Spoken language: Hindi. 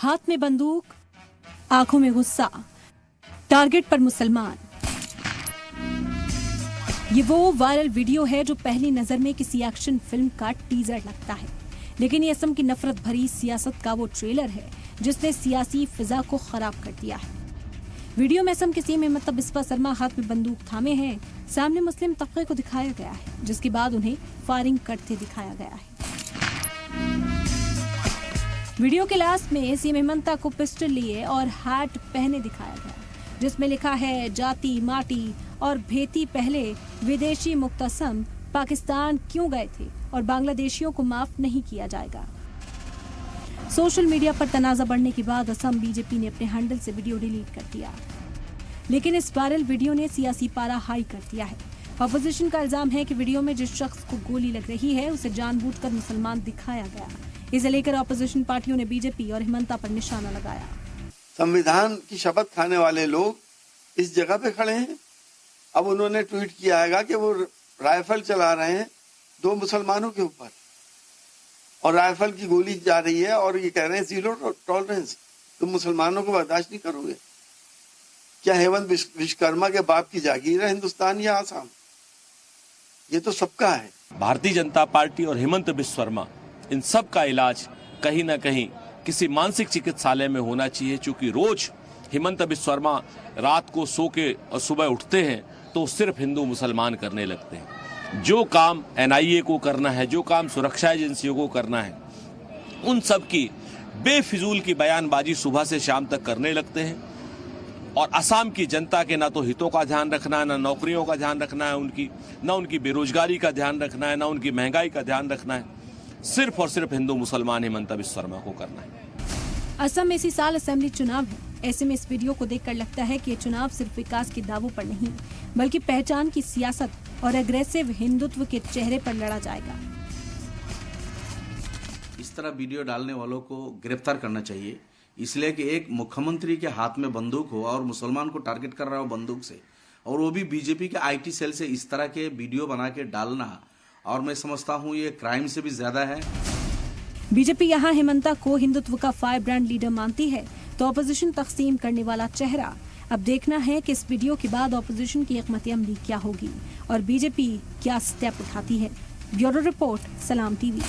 हाथ में बंदूक, आंखों में गुस्सा, टारगेट पर मुसलमान। ये वो वायरल वीडियो है जो पहली नजर में किसी एक्शन फिल्म का टीजर लगता है, लेकिन ये असम की नफरत भरी सियासत का वो ट्रेलर है जिसने सियासी फिजा को खराब कर दिया है। वीडियो में असम के सीएम हिमंता बिस्वा शर्मा हाथ में बंदूक थामे हैं। सामने मुस्लिम तबके को दिखाया गया है, जिसके बाद उन्हें फायरिंग करते दिखाया गया है। वीडियो के लास्ट में सीएम हिमंता को पिस्टल लिए और हैट पहने दिखाया गया, जिसमें लिखा है जाति माटी और भेती पहले विदेशी मुक्त असम पाकिस्तान क्यों गए थे और बांग्लादेशियों को माफ नहीं किया जाएगा। सोशल मीडिया पर तनाजा बढ़ने के बाद असम बीजेपी ने अपने हैंडल से वीडियो डिलीट कर दिया, लेकिन इस वायरल वीडियो ने सियासी पारा हाई कर दिया है। अपोजिशन का इल्जाम है कि वीडियो में जिस शख्स को गोली लग रही है उसे जानबूझकर मुसलमान दिखाया गया। इसे लेकर अपोजिशन पार्टियों ने बीजेपी और हिमंता पर निशाना लगाया। संविधान की शपथ खाने वाले लोग इस जगह पे खड़े हैं। अब उन्होंने ट्वीट किया है कि वो राइफल चला रहे हैं 2 मुसलमानों के ऊपर और राइफल की गोली जा रही है और ये कह रहे हैं जीरो टॉलरेंस, तुम मुसलमानों को बर्दाश्त नहीं करोगे। क्या हेमंत विश्वकर्मा के बाप की जागीर है हिंदुस्तान या आसाम? ये तो सबका है। भारतीय जनता पार्टी और हेमंत बिस्वा शर्मा इन सब का इलाज कहीं ना कहीं किसी मानसिक चिकित्सालय में होना चाहिए, क्योंकि रोज हेमंत बिस्वा शर्मा रात को सो के और सुबह उठते हैं तो सिर्फ हिंदू मुसलमान करने लगते हैं। जो काम एनआईए को करना है, जो काम सुरक्षा एजेंसियों को करना है, उन सब की बेफिजूल की बयानबाजी सुबह से शाम तक करने लगते हैं और असम की जनता के ना तो हितों का ध्यान रखना है, ना नौकरियों का ध्यान रखना है, उनकी बेरोजगारी का ध्यान रखना है, ना उनकी महंगाई का ध्यान रखना है। सिर्फ और सिर्फ हिंदू मुसलमान हेमंत बिस्वा शर्मा को करना है। असम में इसी साल असेंबली चुनाव है। ऐसे में इस वीडियो को देखकर लगता है कि ये चुनाव सिर्फ विकास के दावों पर नहीं, बल्कि पहचान की सियासत और एग्रेसिव हिंदुत्व के चेहरे पर लड़ा जाएगा। इस तरह वीडियो डालने वालों को गिरफ्तार करना चाहिए, इसलिए कि एक मुख्यमंत्री के हाथ में बंदूक हो और मुसलमान को टारगेट कर रहा हो बंदूक से, और वो भी बीजेपी के आईटी सेल से इस तरह के वीडियो बना के डालना, और मैं समझता हूँ ये क्राइम से भी ज्यादा है। बीजेपी यहाँ हेमंता को हिंदुत्व का फायर ब्रांड लीडर मानती है, तो ऑपोजिशन तकसीम करने वाला चेहरा। अब देखना है कि इस वीडियो के बाद ऑपोजिशन की हिकमत अमली क्या होगी और बीजेपी क्या स्टेप उठाती है। ब्यूरो रिपोर्ट, सलाम टीवी।